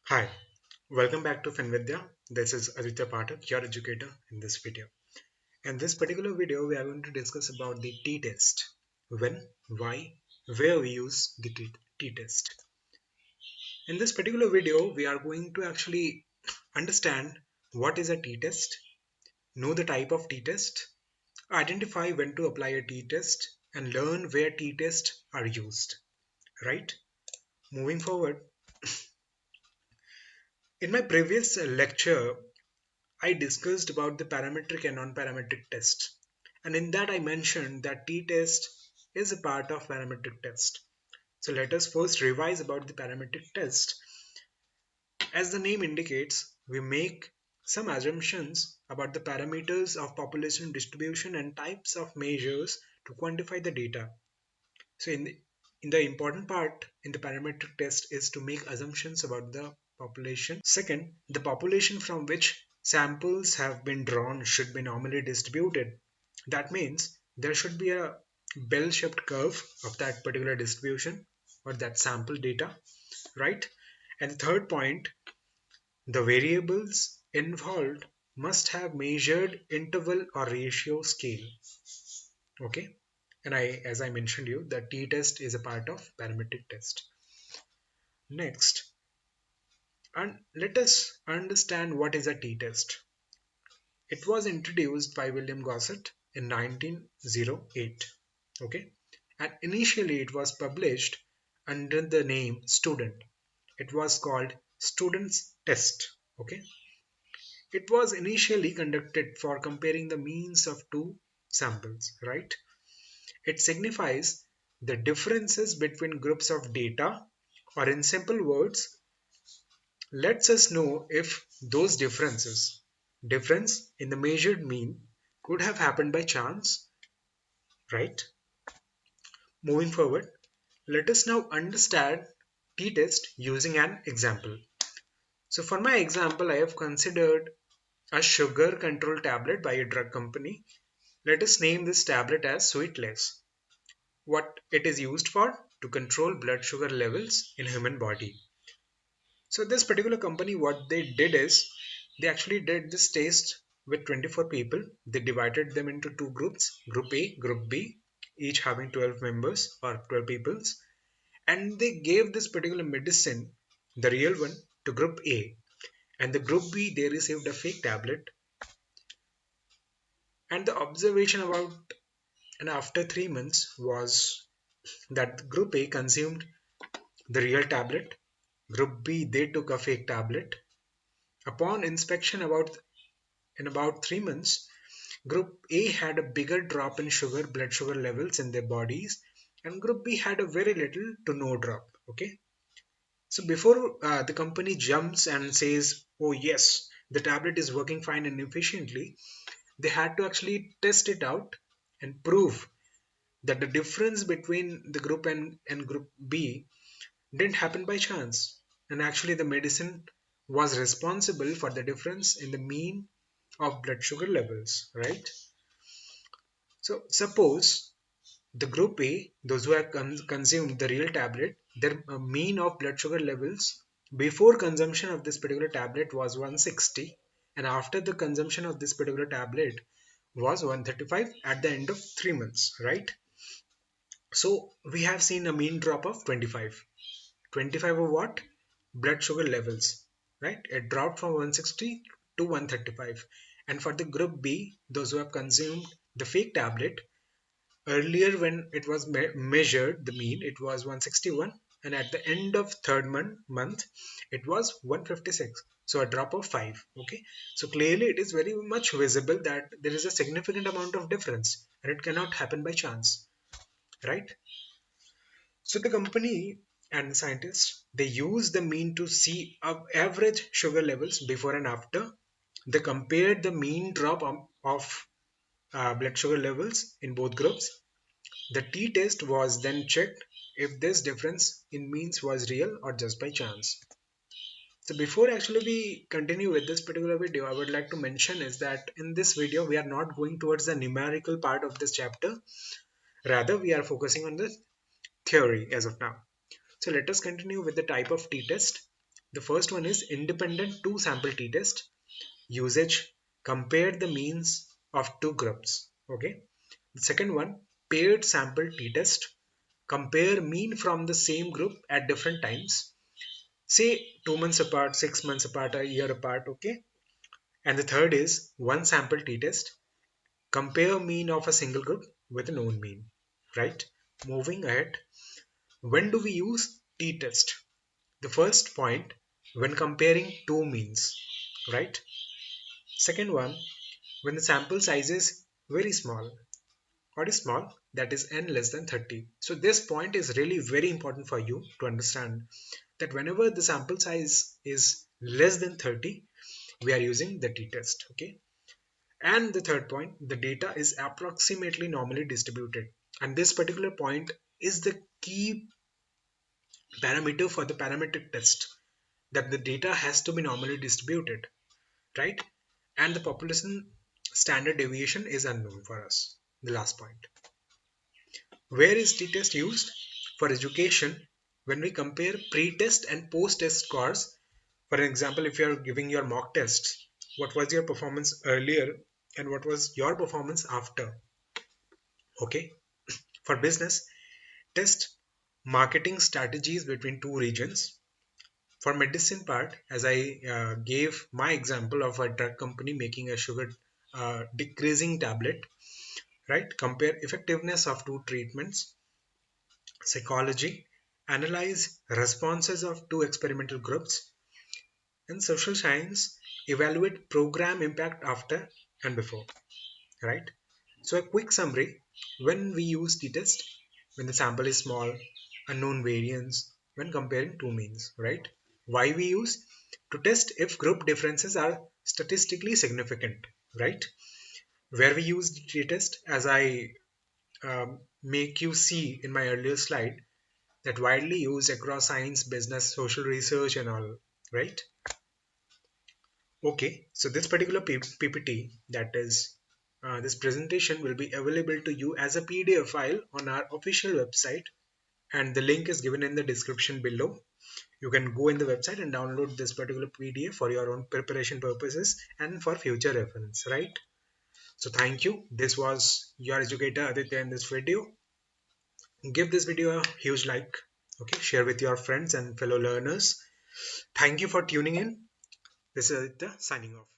Hi, welcome back to Finvidyaa. This is Aditya Pathak, your educator in this video. In this particular video, we are going to discuss about the t-test. When, why, where we use the t-test. In this particular video, we are going to actually understand what is a t-test, know the type of t-test, identify when to apply a t-test, and learn where t-tests are used. Right? Moving forward, in my previous lecture, I discussed about the parametric and non-parametric test. And in that I mentioned that t-test is a part of parametric test. So let us first revise about the parametric test. As the name indicates, we make some assumptions about the parameters of population distribution and types of measures to quantify the data. So in the important part in the parametric test is to make assumptions about the population. Second, the population from which samples have been drawn should be normally distributed. That means there should be a bell-shaped curve of that particular distribution or that sample data, right? And the third point, the variables involved must have measured interval or ratio scale. Okay, and as I mentioned you, the t-test is a part of parametric test. Next, and let us understand what is a t-test. It was introduced by William Gossett in 1908. Okay, and initially it was published under the name student. It was called student's test. Okay, it was initially conducted for comparing the means of two samples, right? It signifies the differences between groups of data, or in simple words, lets us know if those difference in the measured mean, could have happened by chance, right? Moving forward, let us now understand t-test using an example. So for my example, I have considered a sugar control tablet by a drug company. Let us name this tablet as Sweetless. What it is used for? To control blood sugar levels in human body. So this particular company, what they did is they actually did this test with 24 people. They divided them into two groups, group A, group B, each having 12 members or 12 peoples, and they gave this particular medicine, the real one, to group A, and the group B they received a fake tablet. And the observation about and after 3 months was that group A consumed the real tablet, group B they took a fake tablet. Upon inspection in about 3 months, Group A had a bigger drop in blood sugar levels in their bodies, and Group B had a very little to no drop. Okay, so before the company jumps and says, "Oh yes, the tablet is working fine and efficiently," they had to actually test it out and prove that the difference between the group and Group B didn't happen by chance, and actually the medicine was responsible for the difference in the mean of blood sugar levels, right? So suppose the group A, those who have consumed the real tablet, their mean of blood sugar levels before consumption of this particular tablet was 160, and after the consumption of this particular tablet was 135 at the end of 3 months, right? So we have seen a mean drop of 25. 25 of what? Blood sugar levels, right? It dropped from 160 to 135. And for the group B, those who have consumed the fake tablet, earlier when it was measured, the mean, it was 161, and at the end of third month, it was 156. So a drop of 5. Okay, so clearly it is very much visible that there is a significant amount of difference, and it cannot happen by chance, right? So the company and the scientists they use the mean to see average sugar levels before and after. They compared the mean drop of blood sugar levels in both groups. The t-test was then checked if this difference in means was real or just by chance. So before actually we continue with this particular video, I would like to mention is that in this video we are not going towards the numerical part of this chapter. Rather, we are focusing on the theory as of now. So let us continue with the type of t-test. The first one is independent two sample t-test. Usage, compare the means of two groups. Okay. The second one, paired sample t-test, compare mean from the same group at different times, say 2 months apart, 6 months apart, a year apart. Okay. And the third is one sample t-test, compare mean of a single group with a known mean. Right. Moving ahead, when do we use t-test? The first point, when comparing two means. Right. Second one, when the sample size is very small. What is small? That is n less than 30. So this point is really very important for you to understand, that whenever the sample size is less than 30, we are using the t-test. Okay. And the third point, the data is approximately normally distributed. And this particular point is the key parameter for the parametric test, that the data has to be normally distributed, right? And the population standard deviation is unknown for us. The last point. Where is t-test used? For education, when we compare pre-test and post-test scores. For example, if you are giving your mock tests, what was your performance earlier and what was your performance after? Okay. For business, test marketing strategies between two regions. For medicine part, as I gave my example of a drug company making a sugar decreasing tablet, right? Compare effectiveness of two treatments. Psychology, analyze responses of two experimental groups. In social science, evaluate program impact after and before, right? So a quick summary, when we use t-test, when the sample is small, unknown variance, when comparing two means, right? Why we use? To test if group differences are statistically significant, right? Where we use t-test, as I make you see in my earlier slide, that widely used across science, business, social research and all, right? Okay, so this particular PPT, that is this presentation, will be available to you as a PDF file on our official website, and the link is given in the description below. You can go in the website and download this particular PDF for your own preparation purposes and for future reference, right? So thank you. This was your educator Aditya in this video. Give this video a huge like. Okay, share with your friends and fellow learners. Thank you for tuning in. This is Aditya signing off.